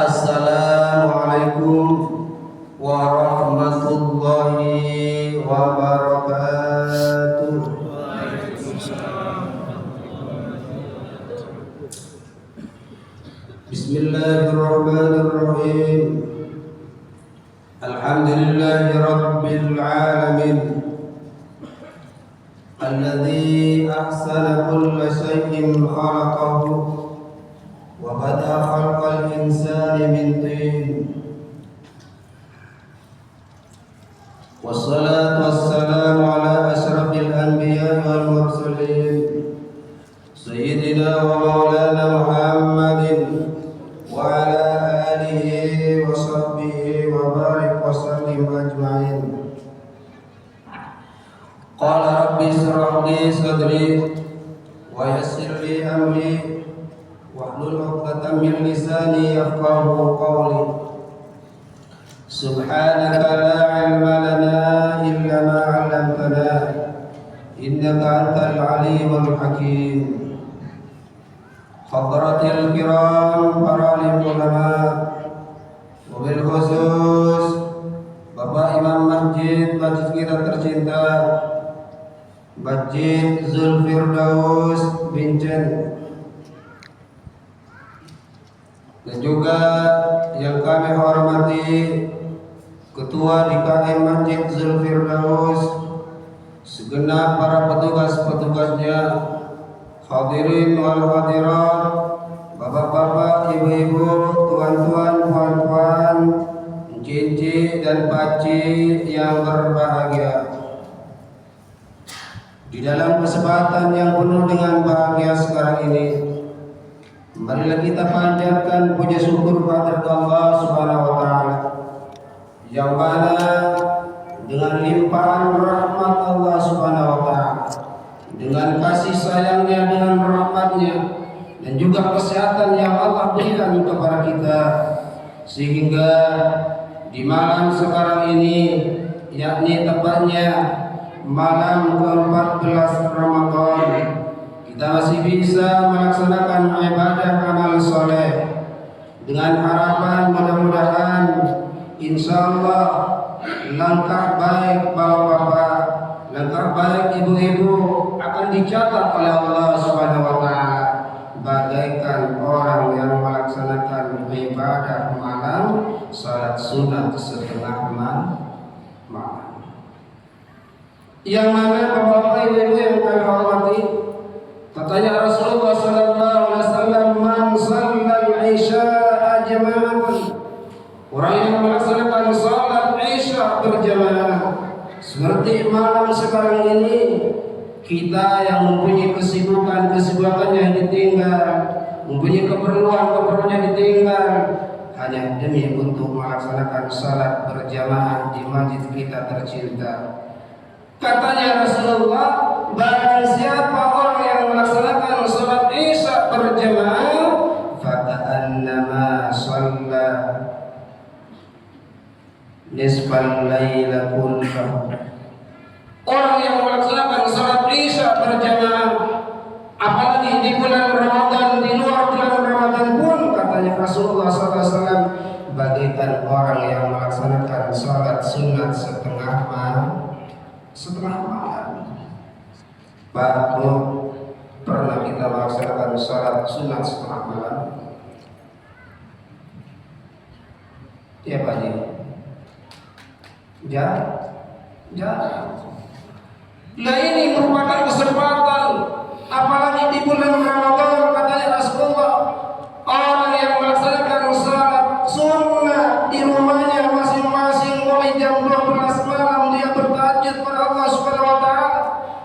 Assalamualaikum warahmatullahi wabarakatuh. Bismillahirrahmanirrahim. Alhamdulillahi rabbil alamin. Alladzi ahsana kulla shay'in khalaqahu wa bada'a khalqal insani min tin. Wassalatu wassalamu ala asyrafil anbiya'i wal mursalin sayyidina wa maulana Muhammadin wa ala alihi wa sahbihi wa barik wa sallim ajma'in. Qala rabbi ishrah li sadri wa yassir li amri wahlul 'uqdatam min lisani yafqahu qawli. Subhanaka la 'ilma lana illa ma 'allamtana innaka antal 'alimul hakim. Hadratil kiram para ulama, wabil khusus Bapak Imam Masjid kita tercinta, Masjid Zulfirdaus Bincen, dan juga yang kami hormati Ketua DKM Masjid Zulfirdaus, segenap para petugas-petugasnya, hadirin wal hadirat, bapak-bapak, ibu-ibu, tuan-tuan, puan-puan, cici dan paci yang berbahagia. Di dalam kesempatan yang penuh dengan bahagia sekarang ini, marilah kita panjatkan puja syukur kepada Allah Subhanahu wa taala, yang mana dengan limpahan rahmat Allah Subhanahu wa taala, dengan kasih sayangnya, dengan rahmatnya, dan juga kesehatan yang Allah berikan kepada kita, sehingga di malam sekarang ini, yakni tepatnya malam ke-14 Ramadan, kita masih bisa melaksanakan ibadah amal soleh dengan harapan mudah-mudahan insyaallah langkah baik bapak-bapak, langkah baik ibu-ibu akan dicatat oleh Allah Subhanahu wa taala bagaikan orang yang melaksanakan ibadah malam, salat sunat setengah malam. Yang mana bapak ibu yang kami hormati, katanya Rasulullah sallallahu alaihi wasallam, man shallal isya jama'atan, orang yang melaksanakan salat isya berjamaah. Seperti malam sekarang ini, kita yang mempunyai kesibukan yang ditinggal, mempunyai keperluan yang ditinggal, hanya demi untuk melaksanakan salat berjamaah di masjid kita tercinta. Katanya Rasulullah, barang siapa orang yang melaksanakan salat isya berjamaah, faka'annama shalla nisfal laila kullahu. Orang yang melaksanakan salat isya berjamaah, apalagi di bulan Ramadan, di luar bulan Ramadan pun, katanya Rasulullah SAW, bagaikan orang yang melaksanakan salat sunat setengah malam. Pak, pernah kita melaksanakan salat sunat setengah malam? Ya Pak Ji? Jarang. Nah, ini merupakan kesempatan, apalagi di bulan Ramadan, katanya Rasulullah, orang yang melaksanakan salat sunnah di rumahnya masing-masing mulai jam 12 malam, dia bertahajud kepada Allah Subhanahu wa taala,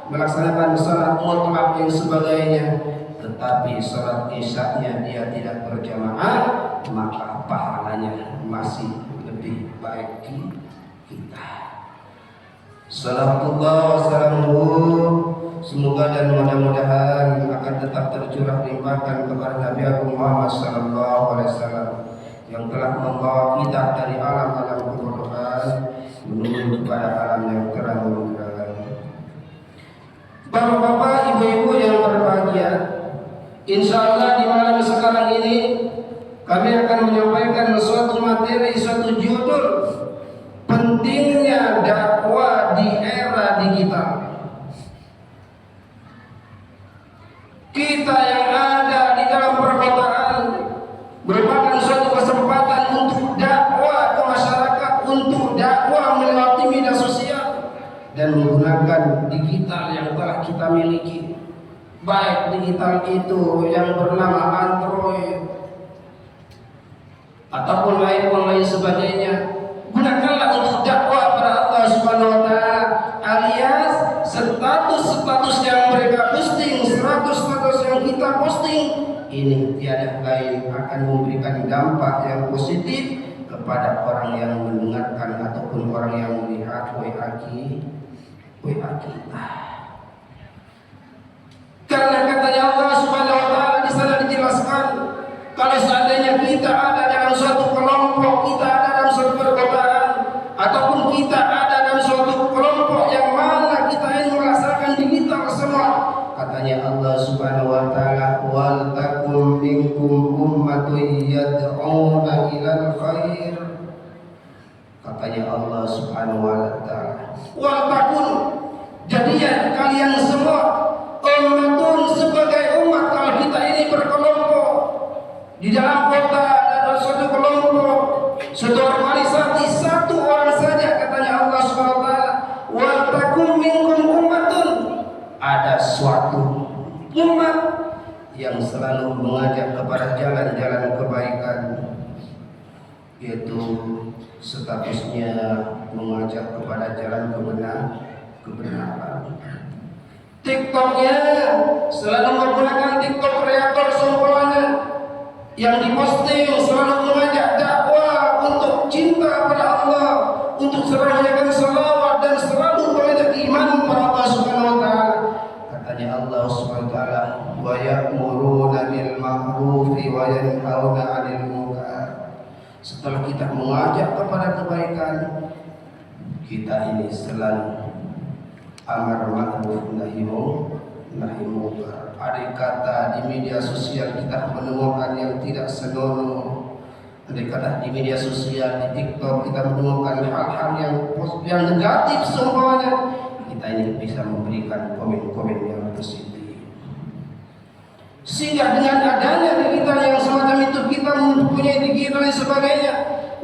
melaksanakan salat mutlak yang sebagainya, tetapi salat isya-nya dia tidak berjamaah, maka pahalanya masih lebih baik di kita. Salawatullah wassalamuhu, semoga dan mudah-mudahan akan tetap tercurah limpahkan kepada Nabi Agung Muhammad sallallahu alaihi wasallam yang telah membawa kita dari alam-alam kebodohan menuju kepada alam yang terang benderang. Bapak-bapak, ibu-ibu yang berbahagia, insya Allah di malam sekarang ini kami akan menyampaikan suatu materi, suatu judul, pentingnya dakwah di era digital. Kita yang ada di dalam perkotaan merupakan suatu kesempatan untuk dakwah ke masyarakat, untuk dakwah melewati media sosial dan menggunakan digital yang telah kita miliki. Baik digital itu yang bernama Android ataupun lain sebagainya, gunakanlah untuk dakwah kepada Allah Subhanahu wa taala, alias status yang mereka posting, status yang kita posting ini tiada lain akan memberikan dampak yang positif kepada orang yang mendengarkan ataupun orang yang melihat WA kita. Karena katanya Allah Subhanahu wa taala di sana dijelaskan, kalau seandainya kita ada dalam suatu kelompok, kita ada dalam suatu perkotaan, ataupun kita ada dalam suatu kelompok yang mana kita ingin merasakan digital semua, katanya Allah Subhanahu wa taala, wal takum minkum ummatun yad'una ilal khair. Katanya Allah Subhanahu wa taala, wal takum, jadinya kalian semua ummatun, sebagai umat. Kalau kita ini berkelompok di dalam kota, ada suatu kelompok, suatu organisasi, satu orang saja, katanya Allah Subhanahu wa taala, wa takum minkum ummatun, ada suatu umat yang selalu mengajak kepada jalan-jalan kebaikan, yaitu statusnya mengajak kepada jalan kebenaran. TikToknya selalu menggunakan TikTok kreator semuanya yang diposting selalu mengajak dakwah untuk cinta pada Allah, untuk selalu menjaga salawat dan selalu mengajak iman kepada Allah Subhanahu wa taala. Katanya Allah Subhanahu wa taala, wa ya'muruna bil ma'rufi wa yanhauna 'anil munkar. Setelah kita mengajak kepada kebaikan, kita ini selalu amar ma'ruf nahi munkar. Ada kata di media sosial kita menemukan yang tidak senonoh. Ada kata di media sosial, di TikTok kita menemukan hal-hal yang negatif semuanya. Kita ini bisa memberikan komen-komen yang positif. Sehingga dengan adanya digital yang semacam itu, kita mempunyai digital dan sebagainya,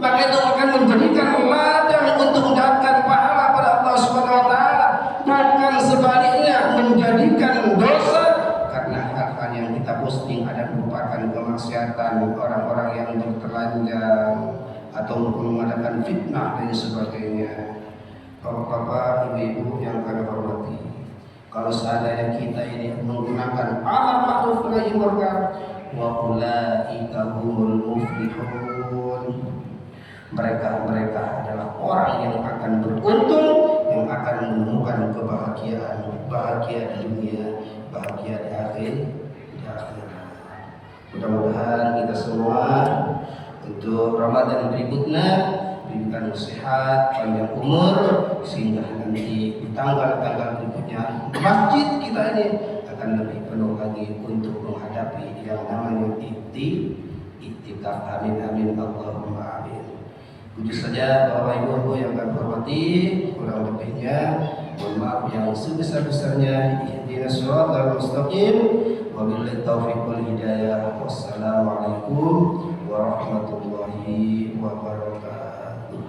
maka itu akan menjadikan ladang untuk mendapatkan pahala pada Allah Subhanahu wa taala, bukan sebaliknya menjadikan dosa karena hal-hal yang kita posting ada merupakan kemaksiatan orang-orang yang bertelanjang atau mengadakan fitnah dan sebagainya. Bapak-bapak, ibu-ibu yang kami hormati, kalau seandainya kita ini menggunakan amar ma'ruf nahi munkar, wa ulaika humul muflihun, mereka adalah orang yang akan beruntung, yang akan menemukan kebahagiaan, bahagia di dunia, bahagia di akhirat. Mudah-mudahan kita semua untuk Ramadan berikutnya diberikan sehat, panjang umur, sehingga nanti di tanggal-tanggal berikutnya masjid kita ini akan lebih penuh lagi untuk menghadapi yang namanya iktikaf. Amin amin Allahumma amin. Puji saja Bapak Ibu yang kami hormati, kurang lebihnya mohon maaf yang sebesar-besarnya. Ihdinas shiratal mustaqim, wabillahi taufiq wal hidayah. Wassalamualaikum warahmatullahi wabarakatuh.